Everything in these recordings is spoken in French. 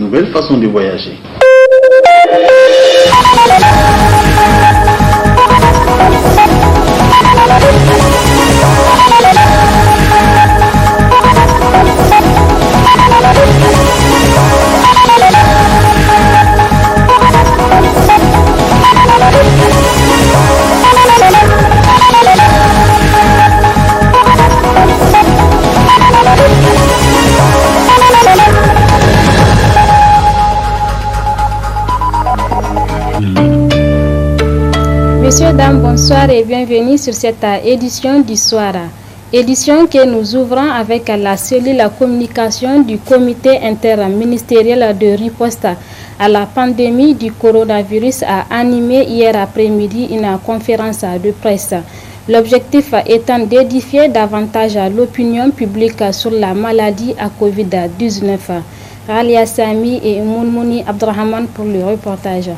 nouvelle façon de voyager. Messieurs, dames, bonsoir et bienvenue sur cette édition du soir. Édition que nous ouvrons avec la cellule communication du comité interministériel de riposte à la pandémie du coronavirus a animé hier après-midi une conférence de presse. L'objectif étant d'édifier davantage l'opinion publique sur la maladie à Covid-19. Ralia Sami et Mounmouni Abdrahman pour le reportage.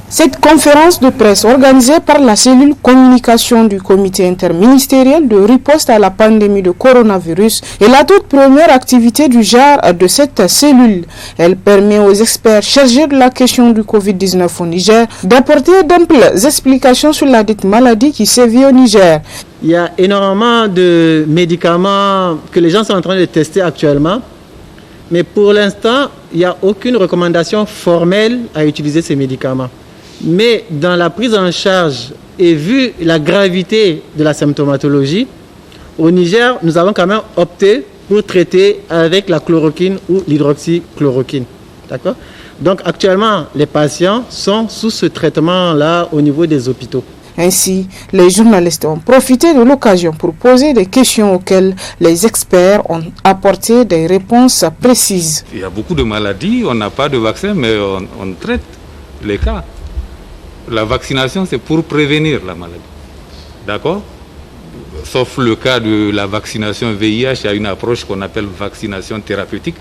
Cette conférence de presse organisée par la cellule communication du comité interministériel de riposte à la pandémie de coronavirus est la toute première activité du genre de cette cellule. Elle permet aux experts chargés de la question du Covid-19 au Niger d'apporter d'amples explications sur la dite maladie qui sévit au Niger. Il y a énormément de médicaments que les gens sont en train de tester actuellement, mais pour l'instant, il n'y a aucune recommandation formelle à utiliser ces médicaments. Mais dans la prise en charge et vu la gravité de la symptomatologie, au Niger, nous avons quand même opté pour traiter avec la chloroquine ou l'hydroxychloroquine. D'accord ? Donc actuellement, les patients sont sous ce traitement-là au niveau des hôpitaux. Ainsi, les journalistes ont profité de l'occasion pour poser des questions auxquelles les experts ont apporté des réponses précises. Il y a beaucoup de maladies, on n'a pas de vaccin, mais on traite les cas. La vaccination, c'est pour prévenir la maladie. D'accord ? Sauf le cas de la vaccination VIH, il y a une approche qu'on appelle vaccination thérapeutique,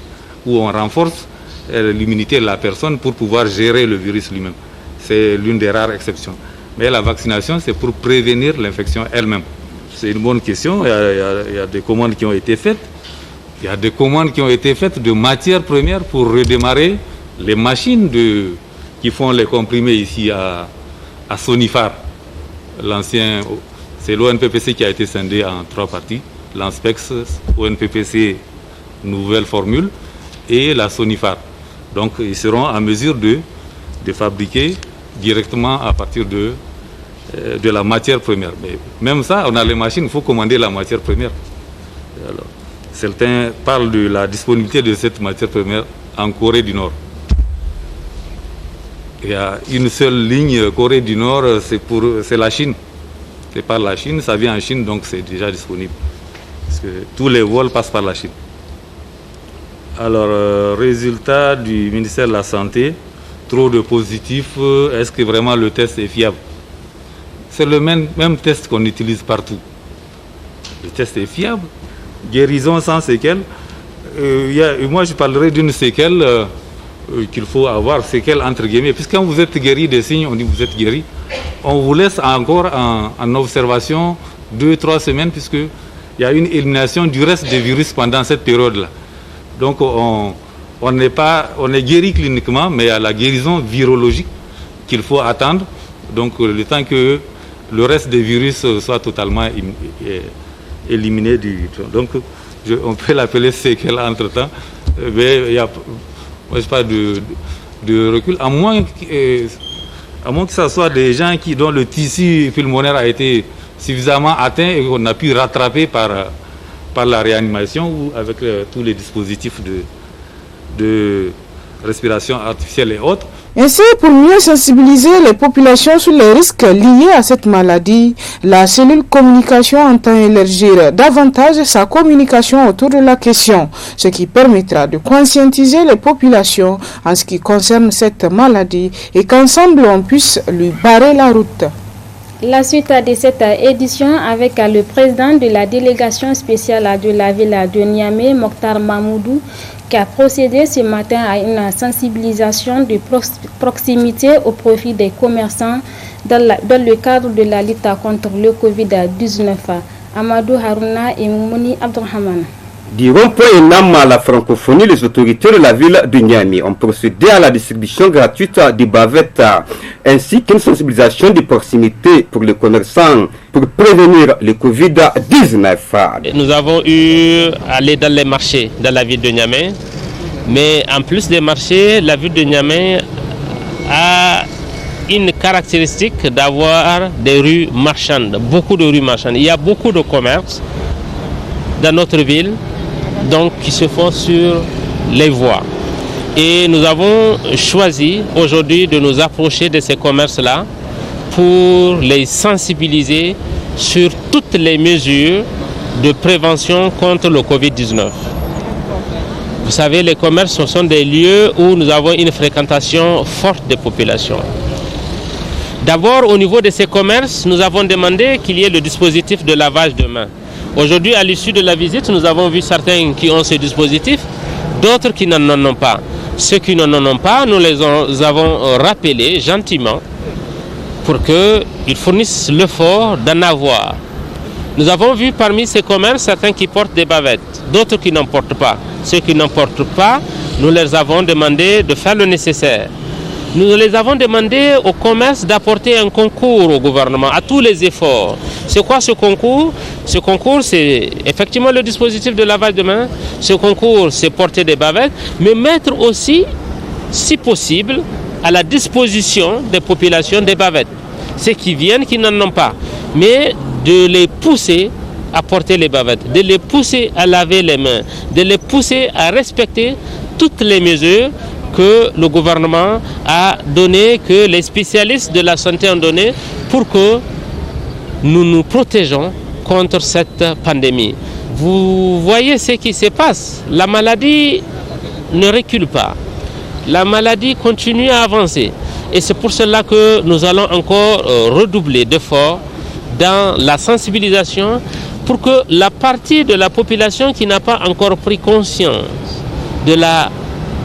où on renforce l'immunité de la personne pour pouvoir gérer le virus lui-même. C'est l'une des rares exceptions. Mais la vaccination, c'est pour prévenir l'infection elle-même. C'est une bonne question. Il y a des commandes qui ont été faites. Il y a des commandes qui ont été faites de matières premières pour redémarrer les machines qui font les comprimés ici à Sonifar. C'est l'ONPPC qui a été scindé en 3 parties. L'ANSPEX, ONPPC, nouvelle formule, et la Sonifar. Donc ils seront en mesure de fabriquer directement à partir de la matière première. Mais même ça, on a les machines, il faut commander la matière première. Alors, certains parlent de la disponibilité de cette matière première en Corée du Nord. Il y a une seule ligne Corée du Nord, c'est la Chine. C'est par la Chine, ça vient en Chine, donc c'est déjà disponible. Parce que tous les vols passent par la Chine. Alors, résultat du ministère de la Santé, trop de positifs, est-ce que vraiment le test est fiable? C'est le même test qu'on utilise partout. Le test est fiable, guérison sans séquelles. Moi, je parlerai d'une séquelle qu'il faut avoir, séquelle entre guillemets. Puisque quand vous êtes guéri des signes, on dit vous êtes guéri, on vous laisse encore en observation 2-3 semaines, puisqu'il y a une élimination du reste des virus pendant cette période-là. Donc, on est guéri cliniquement, mais il y a la guérison virologique qu'il faut attendre. Donc, le temps que le reste des virus soit totalement éliminé donc, on peut l'appeler séquelle entre-temps, mais il n'y a pas de recul, à moins que ce soit des gens dont le tissu pulmonaire a été suffisamment atteint et qu'on a pu rattraper par la réanimation ou avec tous les dispositifs de respiration artificielle et autres. Ainsi, pour mieux sensibiliser les populations sur les risques liés à cette maladie, la cellule communication entend élargir davantage sa communication autour de la question, ce qui permettra de conscientiser les populations en ce qui concerne cette maladie et qu'ensemble on puisse lui barrer la route. La suite de cette édition avec le président de la délégation spéciale de la ville de Niamey, Mokhtar Mahmoudou, qui a procédé ce matin à une sensibilisation de proximité au profit des commerçants dans le cadre de la lutte contre le Covid-19. Amadou Harouna et Mouni Abdrahman. Du rond-point ENAM à la francophonie, les autorités de la ville de Niamey ont procédé à la distribution gratuite des bavettes ainsi qu'une sensibilisation de proximité pour les commerçants pour prévenir le Covid-19. Nous avons eu à aller dans les marchés dans la ville de Niamey, mais en plus des marchés, la ville de Niamey a une caractéristique d'avoir des rues marchandes, beaucoup de rues marchandes. Il y a beaucoup de commerces dans notre ville, donc qui se font sur les voies. Et nous avons choisi aujourd'hui de nous approcher de ces commerces-là pour les sensibiliser sur toutes les mesures de prévention contre le Covid-19. Vous savez, les commerces, ce sont des lieux où nous avons une fréquentation forte des populations. D'abord, au niveau de ces commerces, nous avons demandé qu'il y ait le dispositif de lavage de mains. Aujourd'hui, à l'issue de la visite, nous avons vu certains qui ont ce dispositif, d'autres qui n'en ont pas. Ceux qui n'en ont pas, nous les avons rappelés gentiment pour qu'ils fournissent l'effort d'en avoir. Nous avons vu parmi ces commerces certains qui portent des bavettes, d'autres qui n'en portent pas. Ceux qui n'en portent pas, nous leur avons demandé de faire le nécessaire. Nous les avons demandé au commerce d'apporter un concours au gouvernement, à tous les efforts. C'est quoi ce concours? Ce concours, c'est effectivement le dispositif de lavage de mains. Ce concours, c'est porter des bavettes, mais mettre aussi, si possible, à la disposition des populations des bavettes. Ceux qui viennent, qui n'en ont pas. Mais de les pousser à porter les bavettes, de les pousser à laver les mains, de les pousser à respecter toutes les mesures que le gouvernement a donné, que les spécialistes de la santé ont donné pour que nous nous protégeons contre cette pandémie. Vous voyez ce qui se passe. La maladie ne recule pas. La maladie continue à avancer. Et c'est pour cela que nous allons encore redoubler d'efforts dans la sensibilisation pour que la partie de la population qui n'a pas encore pris conscience de la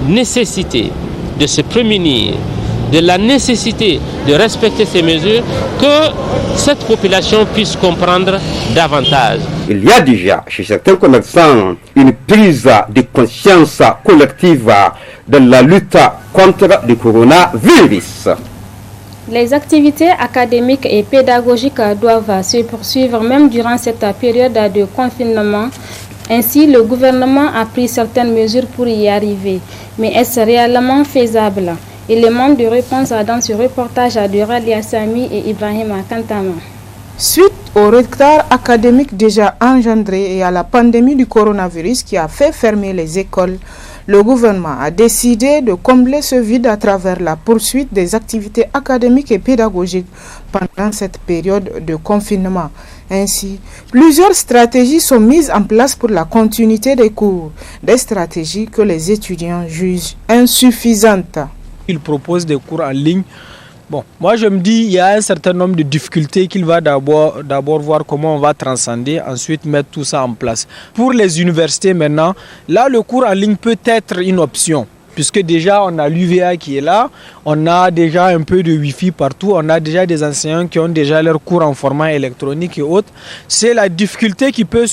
nécessité de se prémunir, de la nécessité de respecter ces mesures, que cette population puisse comprendre davantage. Il y a déjà chez certains commerçants une prise de conscience collective dans la lutte contre le coronavirus. Les activités académiques et pédagogiques doivent se poursuivre même durant cette période de confinement. Ainsi, le gouvernement a pris certaines mesures pour y arriver. Mais est-ce réellement faisable? Élément de réponse dans ce reportage de Ralia Sami et Ibrahim Kantama. Suite au retard académique déjà engendré et à la pandémie du coronavirus qui a fait fermer les écoles, le gouvernement a décidé de combler ce vide à travers la poursuite des activités académiques et pédagogiques pendant cette période de confinement. Ainsi, plusieurs stratégies sont mises en place pour la continuité des cours, des stratégies que les étudiants jugent insuffisantes. Ils proposent des cours en ligne. Bon, moi je me dis il y a un certain nombre de difficultés qu'il va d'abord voir comment on va transcender, ensuite mettre tout ça en place. Pour les universités maintenant, là le cours en ligne peut être une option. Puisque déjà on a l'UVA qui est là, on a déjà un peu de Wi-Fi partout, on a déjà des enseignants qui ont déjà leurs cours en format électronique et autres. C'est la difficulté qui peut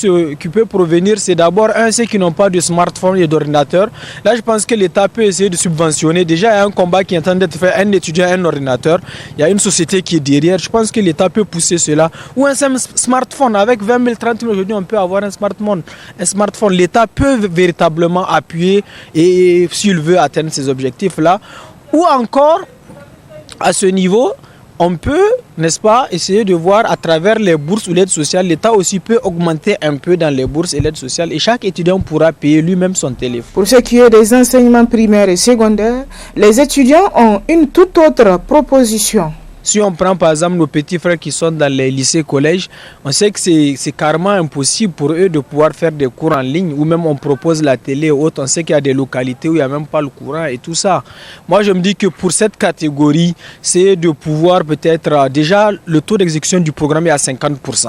provenir, c'est d'abord ceux qui n'ont pas de smartphone et d'ordinateur. Là je pense que l'État peut essayer de subventionner. Déjà il y a un combat qui est en train d'être fait, un étudiant, un ordinateur. Il y a une société qui est derrière, je pense que l'État peut pousser cela. Ou un smartphone, avec 20 000, 30 000 aujourd'hui on peut avoir un smartphone. L'État peut véritablement appuyer et s'il veut atteindre ces objectifs-là. Ou encore, à ce niveau, on peut, n'est-ce pas, essayer de voir à travers les bourses ou l'aide sociale, l'État aussi peut augmenter un peu dans les bourses et l'aide sociale et chaque étudiant pourra payer lui-même son téléphone. Pour ce qui est des enseignements primaires et secondaires, les étudiants ont une toute autre proposition. Si on prend par exemple nos petits frères qui sont dans les lycées, collèges, on sait que c'est carrément impossible pour eux de pouvoir faire des cours en ligne ou même on propose la télé ou autre. On sait qu'il y a des localités où il n'y a même pas le courant et tout ça. Moi je me dis que pour cette catégorie, c'est de pouvoir peut-être déjà le taux d'exécution du programme est à 50%.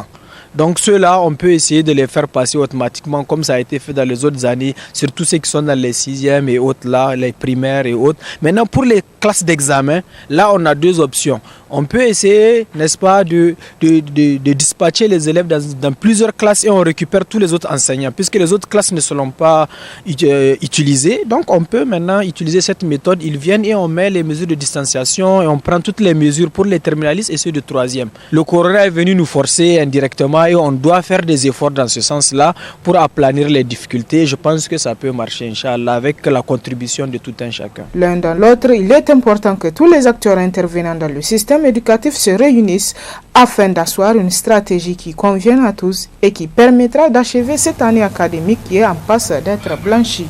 Donc ceux-là, on peut essayer de les faire passer automatiquement comme ça a été fait dans les autres années, surtout ceux qui sont dans les 6e et autres là, les primaires et autres. Maintenant pour les classes d'examen, là on a deux options. On peut essayer, n'est-ce pas, de dispatcher les élèves dans plusieurs classes et on récupère tous les autres enseignants puisque les autres classes ne seront pas utilisées. Donc on peut maintenant utiliser cette méthode. Ils viennent et on met les mesures de distanciation et on prend toutes les mesures pour les terminalistes et ceux de 3e. Le corona est venu nous forcer indirectement et on doit faire des efforts dans ce sens-là pour aplanir les difficultés. Je pense que ça peut marcher, Inch'Allah, avec la contribution de tout un chacun. L'un dans l'autre, il est important que tous les acteurs intervenant dans le système éducatif se réunissent afin d'asseoir une stratégie qui convienne à tous et qui permettra d'achever cette année académique qui est en passe d'être blanchie.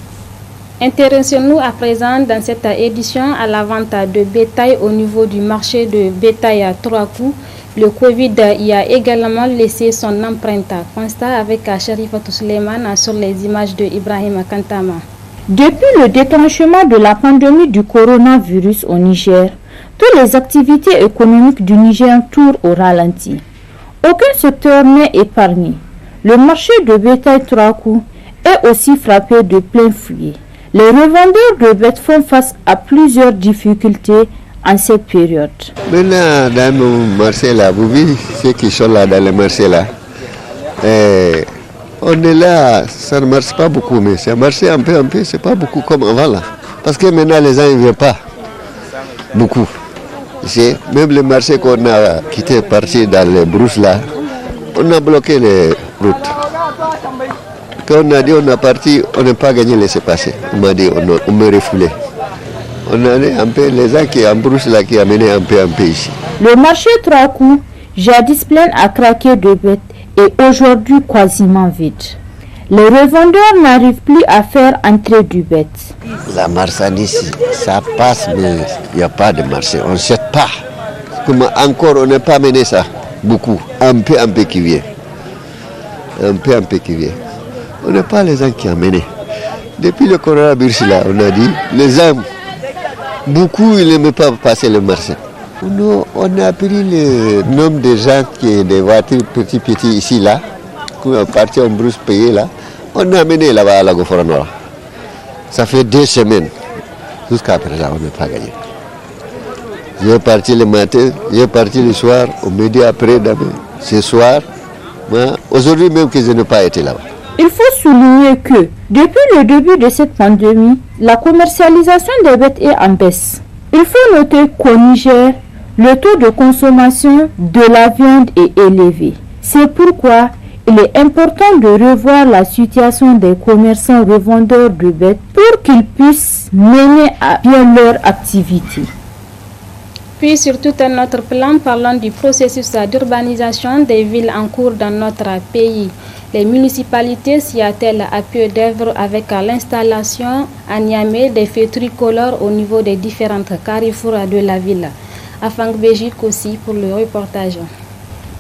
Intéressons-nous à présent dans cette édition à la vente de bétail au niveau du marché de bétail à 3 coups. Le Covid y a également laissé son empreinte. Constat avec Sharifatou Suleiman sur les images de Ibrahim Kantama. Depuis le déclenchement de la pandémie du coronavirus au Niger, toutes les activités économiques du Niger tournent au ralenti. Aucun secteur n'est épargné. Le marché de bétail 3 coups est aussi frappé de plein fouet. Les revendeurs de bêtes font face à plusieurs difficultés en cette période. Maintenant, dans nos marchés là, vous voyez ceux qui sont là dans les marchés là. On est là, ça ne marche pas beaucoup, mais ça marche un peu, c'est pas beaucoup comme avant là. Parce que maintenant les gens ne viennent pas beaucoup. Même les marchés qu'on a quittés, partis dans les brousses là, on a bloqué les routes. Quand on a dit on est parti, on n'a pas gagné laisser-passer. On m'a dit on me refoulait. On a un peu les gens qui en brousse là qui amenaient un peu ici. Le marché 3 coups, jadis plein à craquer de bêtes, est aujourd'hui quasiment vide. Les revendeurs n'arrivent plus à faire entrer du bête. La marchandise, ça passe, mais il n'y a pas de marché. On ne sait pas. Comment encore on n'a pas mené ça. Beaucoup. Un peu qui vient. Un peu qui vient. On n'a pas les gens qui ont mené. Depuis le coronavirus là, on a dit, les gens, beaucoup ils n'aiment pas passer le marché. Nous, on a pris le nombre de gens qui ont des voitures petits ici là, qui sont partis en brousse payée là. On a amené là-bas à la Goforanola. Ça fait 2 semaines. Jusqu'à présent, on n'a pas gagné. J'ai parti le matin, j'ai parti le soir, au midi après, ce soir. Aujourd'hui même que je n'ai pas été là-bas. Il faut souligner que, depuis le début de cette pandémie, la commercialisation des bêtes est en baisse. Il faut noter qu'au Niger, le taux de consommation de la viande est élevé. C'est pourquoi il est important de revoir la situation des commerçants revendeurs de bêtes pour qu'ils puissent mener à bien leur activité. Puis sur tout un autre plan, parlons du processus d'urbanisation des villes en cours dans notre pays. Les municipalités s'y attellent à pied d'œuvre avec l'installation à Niamey des feux tricolores au niveau des différentes carrefours de la ville. Afang Béjic aussi pour le reportage.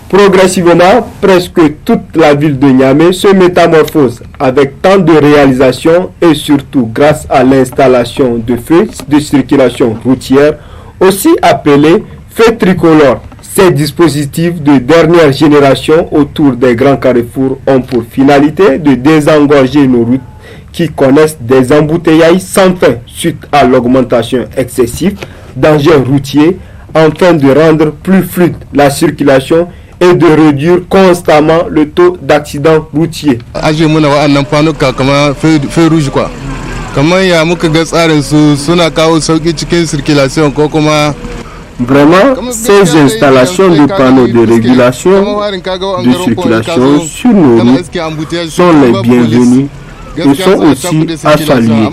Progressivement, presque toute la ville de Niamey se métamorphose avec tant de réalisations et surtout grâce à l'installation de feux de circulation routière, aussi appelés feux tricolores. Ces dispositifs de dernière génération autour des grands carrefours ont pour finalité de désengorger nos routes qui connaissent des embouteillages sans fin suite à l'augmentation excessive d'engins routiers afin de rendre plus fluide la circulation et de réduire constamment le taux d'accidents routiers. Feu rouge quoi. Comment il y a Vraiment, ces installations de panneaux de régulation de circulation sur nos routes sont les bienvenues et sont aussi à saluer.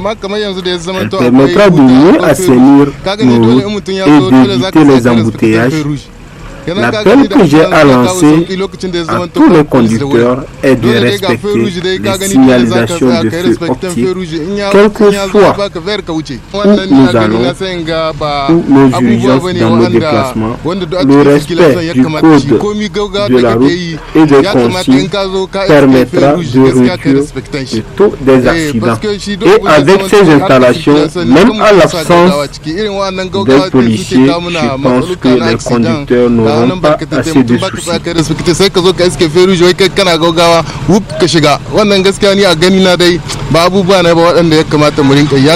Elle permettra de mieux assainir nos routes et d'éviter les embouteillages. L'appel que j'ai à lancer à tous les conducteurs est de respecter les signalisations de feu optique, quel que soit où nous allons, ou nos urgences dans nos déplacements. Le respect du code de la route et des consignes permettra de réduire le taux des accidents. Et avec ces installations, même en l'absence des policiers, je pense que les conducteurs n'auront rend pas assez de soucis. sai ka zo ka iske feru joyi kai kana gaugawa wuf ka shiga wannan gaskiya ni a gani na dai ba abubuwa ne ba waɗanda ya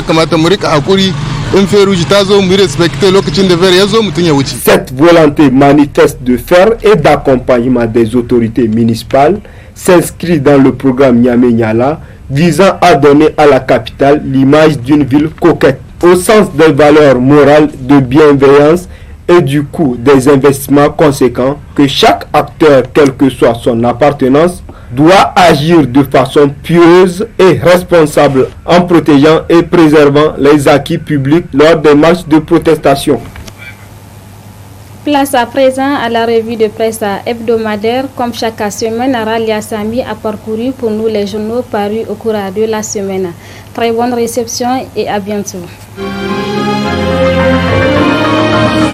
kamata mu rinka hakuri in feru ta zo mu respecter lokacin da fer ya zo mutun ya wuce. Cette volonté manifeste de faire et d'accompagnement des autorités municipales s'inscrit dans le programme Niamey-Niala visant à donner à la capitale l'image d'une ville coquette au sens des valeurs morales de bienveillance et du coût des investissements conséquents que chaque acteur, quelle que soit son appartenance, doit agir de façon pieuse et responsable en protégeant et préservant les acquis publics lors des marches de protestation. Place à présent à la revue de presse hebdomadaire. Comme chaque semaine, Ralia Sami a parcouru pour nous les journaux parus au cours de la semaine. Très bonne réception et à bientôt.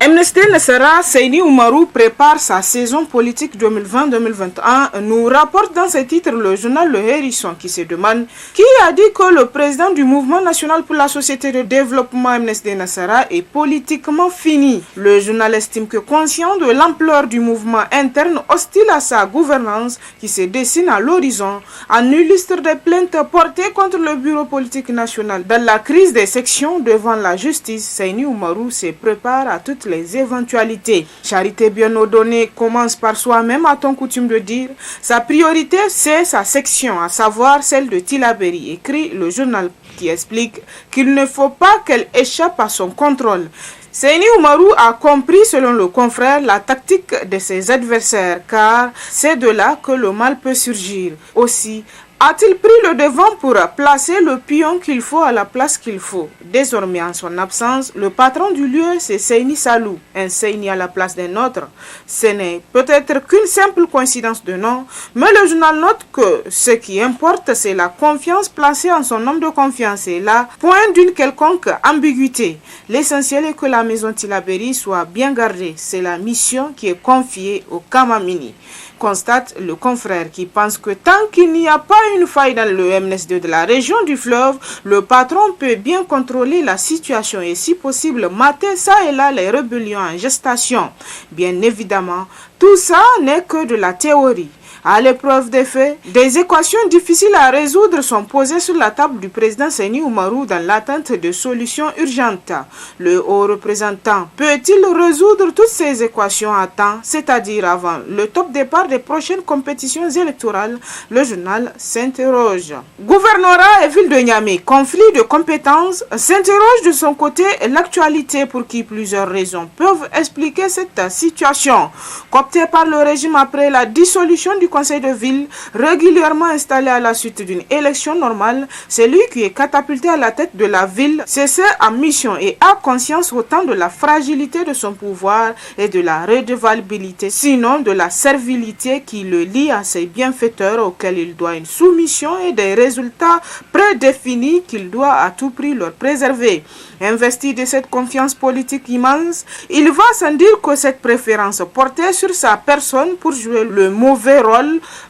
MNSD Nassara Seyni Oumarou prépare sa saison politique 2020-2021, nous rapporte dans ses titres le journal Le Hérisson qui se demande qui a dit que le président du Mouvement national pour la société de développement MNSD Nassara est politiquement fini. Le journal estime que conscient de l'ampleur du mouvement interne hostile à sa gouvernance qui se dessine à l'horizon, en illustre des plaintes portées contre le bureau politique national. Dans la crise des sections devant la justice, Seyni Oumarou se prépare à toutes les éventualités. Charité bien ordonnée commence par soi-même, a-t-on coutume de dire. Sa priorité, c'est sa section, à savoir celle de Tillabéri, écrit le journal qui explique qu'il ne faut pas qu'elle échappe à son contrôle. Seyni Oumarou a compris, selon le confrère, la tactique de ses adversaires, car c'est de là que le mal peut surgir. Aussi, a-t-il pris le devant pour placer le pion qu'il faut à la place qu'il faut? Désormais, en son absence, le patron du lieu, c'est Seyni Salou, un Seyni à la place d'un autre. Ce n'est peut-être qu'une simple coïncidence de nom, mais le journal note que ce qui importe, c'est la confiance placée en son homme de confiance et là, point d'une quelconque ambiguïté. L'essentiel est que la maison Tillabéri soit bien gardée. C'est la mission qui est confiée au Kamamini. Constate le confrère qui pense que tant qu'il n'y a pas une faille dans le MNSD de la région du fleuve, le patron peut bien contrôler la situation et si possible mater ça et là les rébellions en gestation. Bien évidemment, tout ça n'est que de la théorie. À l'épreuve des faits, des équations difficiles à résoudre sont posées sur la table du président Seyni Oumarou dans l'attente de solutions urgentes. Le haut représentant peut-il résoudre toutes ces équations à temps, c'est-à-dire avant le top départ des prochaines compétitions électorales? Le journal s'interroge. Gouvernorat et ville de Niamey, conflit de compétences, s'interroge de son côté l'actualité pour qui plusieurs raisons peuvent expliquer cette situation. Coopté par le régime après la dissolution du conseil de ville, régulièrement installé à la suite d'une élection normale, c'est lui qui est catapulté à la tête de la ville, cessé en mission et a conscience autant de la fragilité de son pouvoir et de la redevabilité, sinon de la servilité qui le lie à ses bienfaiteurs auxquels il doit une soumission et des résultats prédéfinis qu'il doit à tout prix leur préserver. Investi de cette confiance politique immense, il va sans dire que cette préférence portée sur sa personne pour jouer le mauvais rôle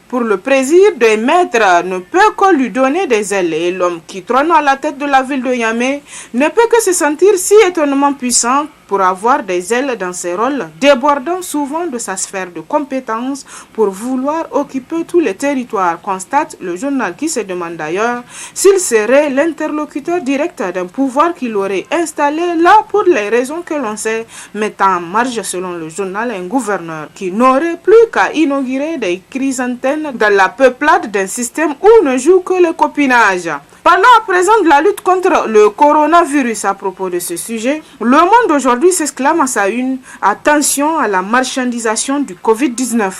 pour le plaisir des maîtres ne peut que lui donner des ailes et l'homme qui trône à la tête de la ville de Niamey ne peut que se sentir si étonnamment puissant pour avoir des ailes dans ses rôles, débordant souvent de sa sphère de compétences pour vouloir occuper tous les territoires, constate le journal qui se demande d'ailleurs s'il serait l'interlocuteur direct d'un pouvoir qu'il aurait installé là pour les raisons que l'on sait, mettant en marge selon le journal un gouverneur qui n'aurait plus qu'à inaugurer des chrysanthèmes dans la peuplade d'un système où ne joue que le copinage. Parlons à présent de la lutte contre le coronavirus. À propos de ce sujet, le monde aujourd'hui s'exclame à sa une « Attention à la marchandisation du Covid-19 ».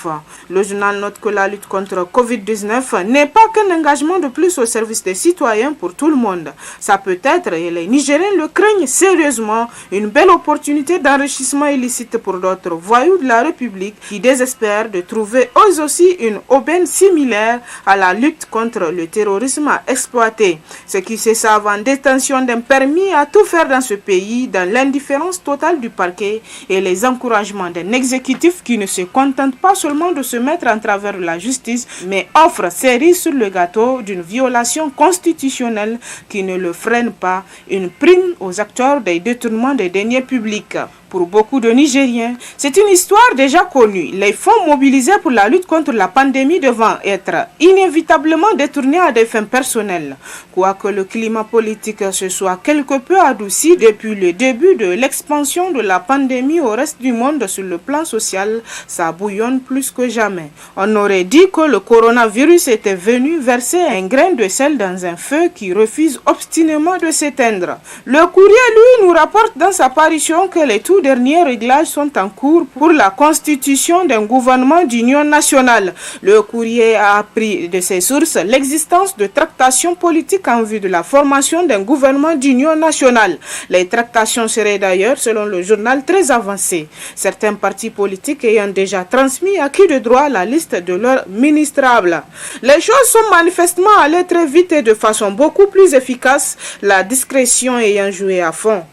Le journal note que la lutte contre Covid-19 n'est pas qu'un engagement de plus au service des citoyens pour tout le monde. Ça peut être, et les Nigériens le craignent sérieusement, une belle opportunité d'enrichissement illicite pour d'autres voyous de la République qui désespèrent de trouver eux aussi une aubaine similaire à la lutte contre le terrorisme exploité. Ceux qui se savent en détention d'un permis à tout faire dans ce pays, dans l'indifférence totale du parquet et les encouragements d'un exécutif qui ne se contente pas seulement de se mettre en travers de la justice, mais offre cerise sur le gâteau d'une violation constitutionnelle qui ne le freine pas, une prime aux acteurs des détournements des deniers publics. Pour beaucoup de Nigériens, c'est une histoire déjà connue. Les fonds mobilisés pour la lutte contre la pandémie devant être inévitablement détournés à des fins personnelles. Quoique le climat politique se soit quelque peu adouci depuis le début de l'expansion de la pandémie au reste du monde sur le plan social, ça bouillonne plus que jamais. On aurait dit que le coronavirus était venu verser un grain de sel dans un feu qui refuse obstinément de s'éteindre. Le Courrier, lui, nous rapporte dans sa parution que les tout derniers réglages sont en cours pour la constitution d'un gouvernement d'union nationale. Le Courrier a appris de ses sources l'existence de tractations politiques en vue de la formation d'un gouvernement d'union nationale. Les tractations seraient d'ailleurs, selon le journal, très avancées. Certains partis politiques ayant déjà transmis à qui de droit la liste de leurs ministrables. Les choses sont manifestement allées très vite et de façon beaucoup plus efficace, la discrétion ayant joué à fond.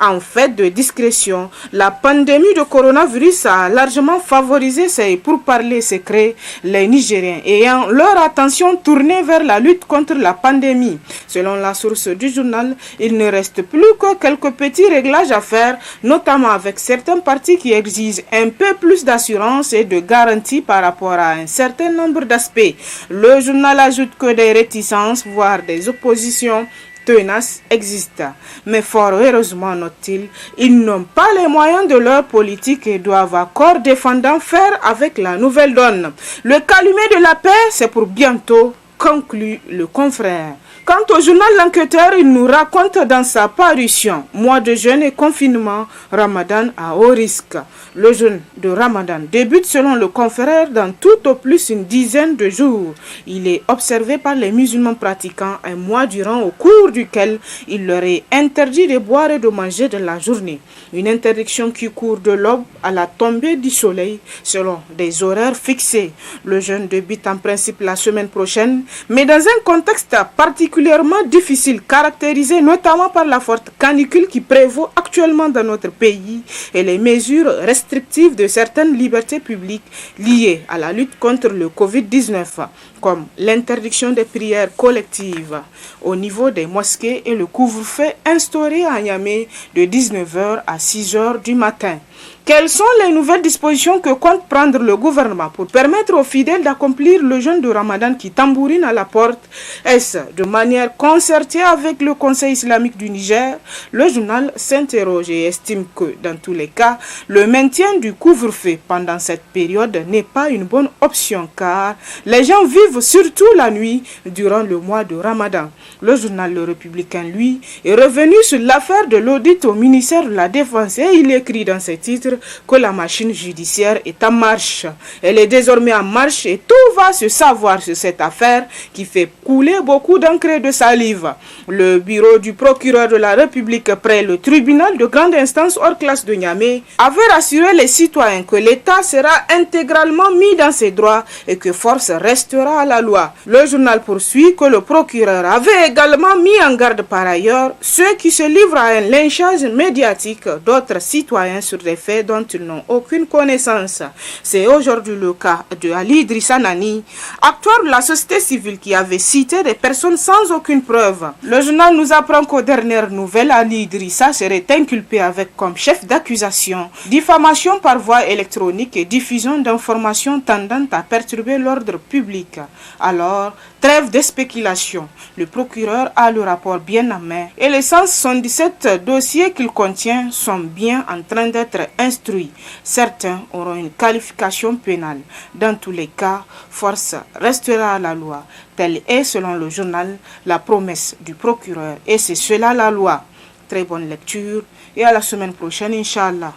En fait de discrétion, la pandémie de coronavirus a largement favorisé ces pourparlers secrets, les Nigériens ayant leur attention tournée vers la lutte contre la pandémie. Selon la source du journal, il ne reste plus que quelques petits réglages à faire, notamment avec certains partis qui exigent un peu plus d'assurance et de garantie par rapport à un certain nombre d'aspects. Le journal ajoute que des réticences, voire des oppositions tenaces existent. Mais fort heureusement, note-t-il, ils n'ont pas les moyens de leur politique et doivent à corps défendant faire avec la nouvelle donne. Le calumet de la paix, c'est pour bientôt, conclut le confrère. Quant au journal L'Enquêteur, il nous raconte dans sa parution « Mois de jeûne et confinement, Ramadan à haut risque ». Le jeûne de Ramadan débute selon le confrère dans tout au plus une dizaine de jours. Il est observé par les musulmans pratiquants un mois durant au cours duquel il leur est interdit de boire et de manger de la journée. Une interdiction qui court de l'aube à la tombée du soleil selon des horaires fixés. Le jeûne débute en principe la semaine prochaine, mais dans un contexte particulièrement difficile, caractérisé notamment par la forte canicule qui prévaut actuellement dans notre pays et les mesures restrictives de certaines libertés publiques liées à la lutte contre le Covid-19, comme l'interdiction des prières collectives au niveau des mosquées et le couvre-feu instauré à Niamey de 19h à 6h du matin. Quelles sont les nouvelles dispositions que compte prendre le gouvernement pour permettre aux fidèles d'accomplir le jeûne de Ramadan qui tambourine à la porte? Est-ce de manière concertée avec le Conseil islamique du Niger? Le journal s'interroge et estime que, dans tous les cas, le maintien du couvre-feu pendant cette période n'est pas une bonne option car les gens vivent surtout la nuit durant le mois de Ramadan. Le journal Le Républicain, lui, est revenu sur l'affaire de l'audit au ministère de la Défense et il écrit dans ses titres que la machine judiciaire est en marche. Elle est désormais en marche et tout va se savoir sur cette affaire qui fait couler beaucoup d'encre et de salive. Le bureau du procureur de la République près le tribunal de grande instance hors classe de Niamey avait rassuré les citoyens que l'État sera intégralement mis dans ses droits et que force restera à la loi. Le journal poursuit que le procureur avait également mis en garde par ailleurs ceux qui se livrent à un lynchage médiatique d'autres citoyens sur des faits dont ils n'ont aucune connaissance. C'est aujourd'hui le cas de Ali Idrissa Nani, acteur de la société civile qui avait cité des personnes sans aucune preuve. Le journal nous apprend qu'aux dernières nouvelles, Ali Idrissa serait inculpé avec comme chef d'accusation diffamation par voie électronique et diffusion d'informations tendant à perturber l'ordre public. Alors, trêve de spéculation. Le procureur a le rapport bien en main et les 177 dossiers qu'il contient sont bien en train d'être instruits. Certains auront une qualification pénale. Dans tous les cas, force restera à la loi. Telle est, selon le journal, la promesse du procureur. Et c'est cela la loi. Très bonne lecture et à la semaine prochaine, Inch'Allah.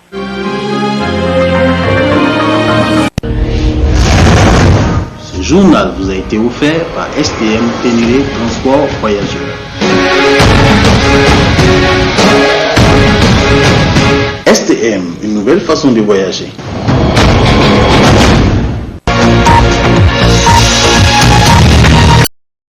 Ce journal vous a été offert par STM Ténéré Transport Voyageurs. STM, une nouvelle façon de voyager.